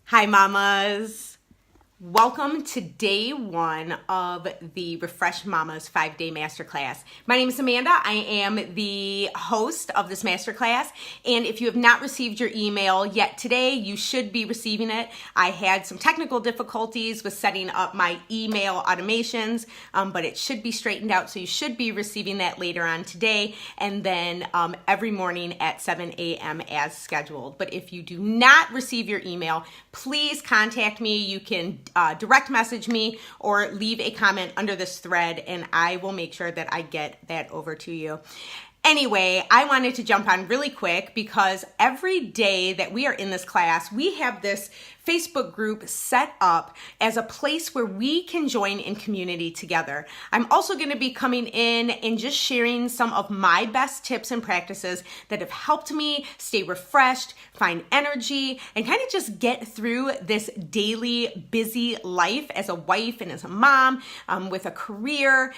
Hi, mamas. Welcome to day one of the Refresh Mamas 5-day masterclass. My name is Amanda. I am the host of this masterclass. And if you have not received your email yet today, you should be receiving it. I had some technical difficulties with setting up my email automations, but it should be straightened out. So you should be receiving that later on today and then every morning at 7 a.m. as scheduled. But if you do not receive your email, please contact me. You can direct message me or leave a comment under this thread and I will make sure that I get that over to you. Anyway, I wanted to jump on really quick because every day that we are in this class, we have this Facebook group set up as a place where we can join in community together. I'm also going to be coming in and just sharing some of my best tips and practices that have helped me stay refreshed, find energy, and kind of just get through this daily busy life as a wife and as a mom with a career,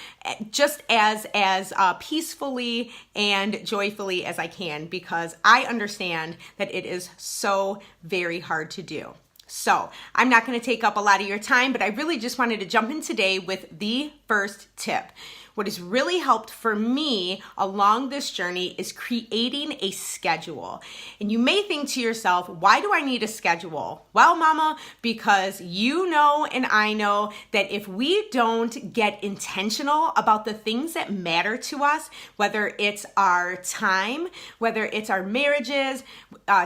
just as peacefully and joyfully as I can, because I understand that it is so very hard to do. So I'm not going to take up a lot of your time, but I really just wanted to jump in today with the first tip. What has really helped for me along this journey is creating a schedule. And you may think to yourself, why do I need a schedule? Well, mama, because you know and I know that if we don't get intentional about the things that matter to us, whether it's our time, whether it's our marriages,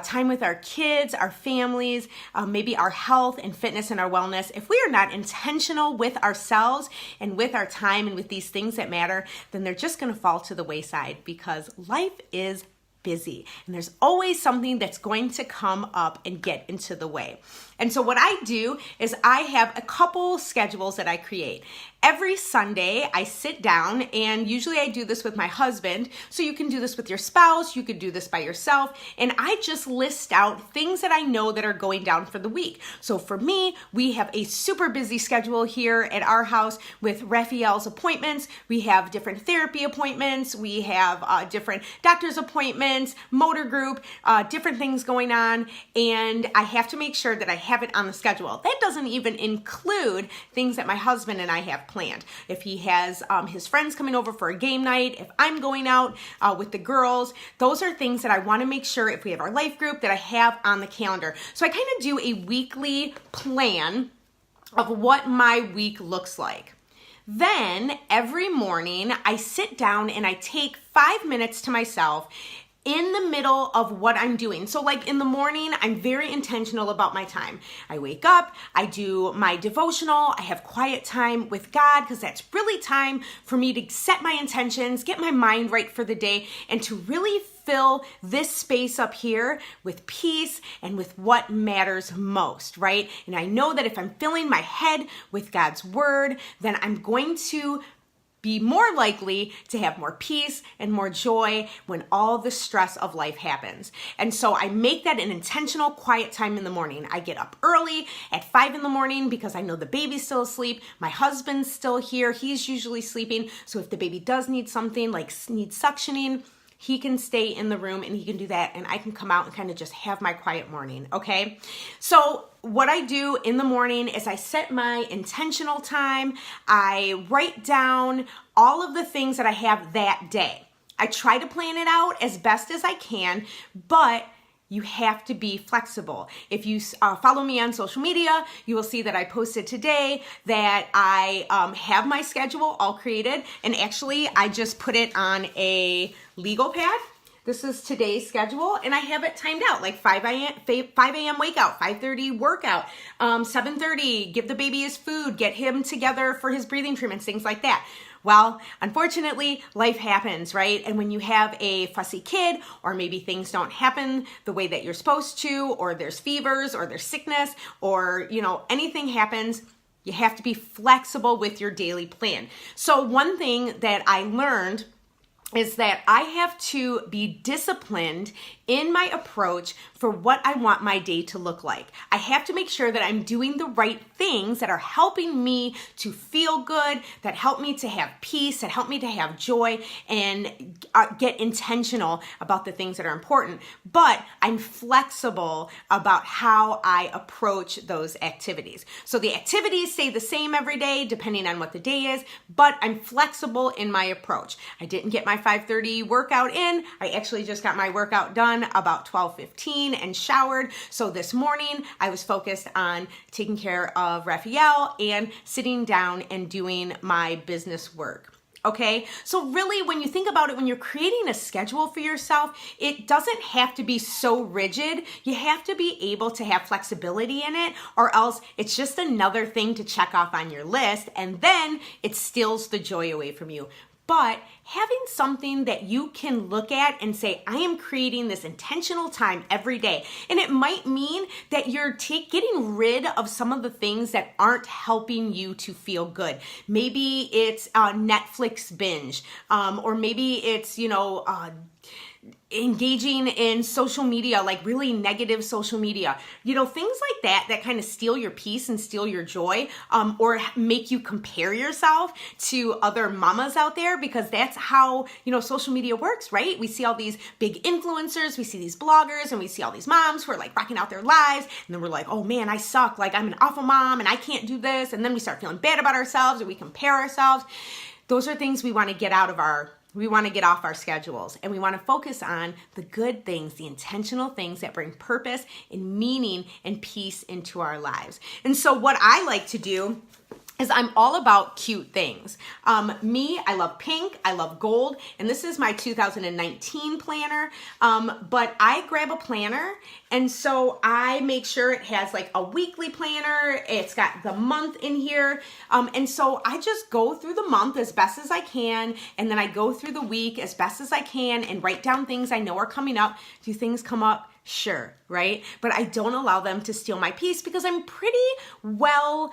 time with our kids, our families, maybe our health and fitness and our wellness, if we are not intentional with ourselves and with our time and with these things that matter, then they're just going to fall to the wayside because life is busy and there's always something that's going to come up and get into the way. And so what I do is I have a couple schedules that I create. Every Sunday, I sit down, and usually I do this with my husband, so you can do this with your spouse, you could do this by yourself, and I just list out things that I know that are going down for the week. So for me, we have a super busy schedule here at our house with Raphael's appointments. We have different therapy appointments, we have different doctor's appointments, motor group, different things going on, and I have to make sure that I have it on the schedule. That doesn't even include things that my husband and I have planned. If he has his friends coming over for a game night, if I'm going out with the girls, those are things that I want to make sure, if we have our life group, that I have on the calendar. So I kind of do a weekly plan of what my week looks like. Then every morning I sit down and I take 5 minutes to myself in the middle of what I'm doing. So like in the morning, I'm very intentional about my time. I wake up, I do my devotional, I have quiet time with God because that's really time for me to set my intentions, get my mind right for the day, and to really fill this space up here with peace and with what matters most, right? And I know that if I'm filling my head with God's word, then I'm going to be more likely to have more peace and more joy when all the stress of life happens. And so I make that an intentional quiet time in the morning. I get up early at 5 in the morning because I know the baby's still asleep. My husband's still here. He's usually sleeping. So if the baby does need something, like needs suctioning, he can stay in the room and he can do that, and I can come out and kind of just have my quiet morning, okay? So what I do in the morning is I set my intentional time. I write down all of the things that I have that day. I try to plan it out as best as I can, but you have to be flexible. If you follow me on social media, you will see that I posted today that I have my schedule all created, and actually I just put it on a legal pad. This is today's schedule, and I have it timed out, like 5 a.m. wake out, 5:30 workout, 7:30 give the baby his food, get him together for his breathing treatments, things like that. Well, unfortunately, life happens, right? And when you have a fussy kid, or maybe things don't happen the way that you're supposed to, or there's fevers, or there's sickness, or, anything happens, you have to be flexible with your daily plan. So one thing that I learned is that I have to be disciplined in my approach for what I want my day to look like. I have to make sure that I'm doing the right things that are helping me to feel good, that help me to have peace, that help me to have joy, and get intentional about the things that are important. But I'm flexible about how I approach those activities. So the activities stay the same every day depending on what the day is, but I'm flexible in my approach. I didn't get my 5:30 workout in. I actually just got my workout done about 12:15 and showered. So this morning I was focused on taking care of Raphael and sitting down and doing my business work. Okay, so really when you think about it, when you're creating a schedule for yourself, it doesn't have to be so rigid. You have to be able to have flexibility in it, or else it's just another thing to check off on your list, and then it steals the joy away from you. But having something that you can look at and say, I am creating this intentional time every day. And it might mean that you're getting rid of some of the things that aren't helping you to feel good. Maybe it's a Netflix binge, or maybe it's, engaging in social media, like really negative social media, things like that kind of steal your peace and steal your joy, or make you compare yourself to other mamas out there, because that's how, social media works, right? We see all these big influencers, we see these bloggers, and we see all these moms who are like rocking out their lives. And then we're like, oh man, I suck. Like I'm an awful mom and I can't do this. And then we start feeling bad about ourselves, or we compare ourselves. Those are things we want to get off our schedules, and we want to focus on the good things, the intentional things that bring purpose and meaning and peace into our lives. And so what I like to do is I'm all about cute things. I love pink, I love gold, and this is my 2019 planner, but I grab a planner, and so I make sure it has like a weekly planner, it's got the month in here, and so I just go through the month as best as I can, and then I go through the week as best as I can and write down things I know are coming up. Do things come up? Sure, right? But I don't allow them to steal my peace, because I'm pretty well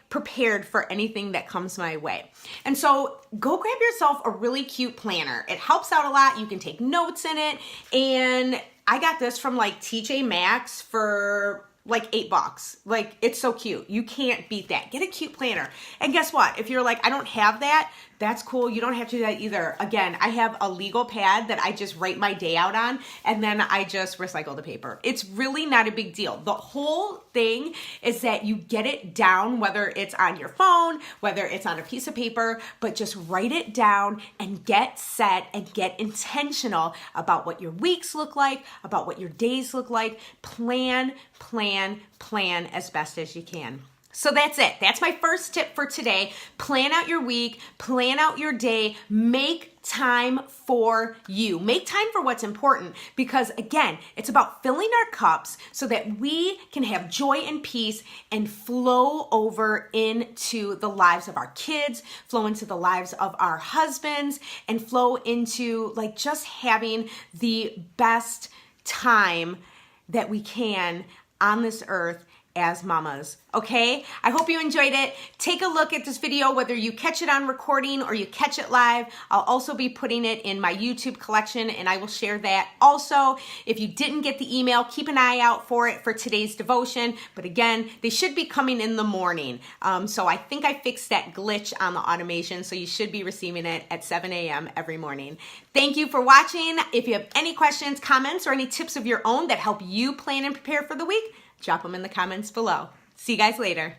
prepared for anything that comes my way. And so go grab yourself a really cute planner. It helps out a lot. You can take notes in it. And I got this from TJ Maxx for $8. It's so cute. You can't beat that. Get a cute planner. And guess what? If you're like, I don't have that, that's cool. You don't have to do that either. Again, I have a legal pad that I just write my day out on, and then I just recycle the paper. It's really not a big deal. The whole thing is that you get it down, whether it's on your phone, whether it's on a piece of paper, but just write it down and get set and get intentional about what your weeks look like, about what your days look like. Plan as best as you can. So that's it. That's my first tip for today. Plan out your week, plan out your day, make time for you. Make time for what's important, because again, it's about filling our cups so that we can have joy and peace and flow over into the lives of our kids, flow into the lives of our husbands, and flow into just having the best time that we can on this earth as mamas. Okay? I hope you enjoyed it. Take a look at this video, whether you catch it on recording or you catch it live. I'll also be putting it in my YouTube collection, and I will share that also. If you didn't get the email, keep an eye out for it for today's devotion. But again, they should be coming in the morning. So I think I fixed that glitch on the automation, so you should be receiving it at 7 a.m. every morning. Thank you for watching. If you have any questions, comments, or any tips of your own that help you plan and prepare for the week, drop them in the comments below. See you guys later.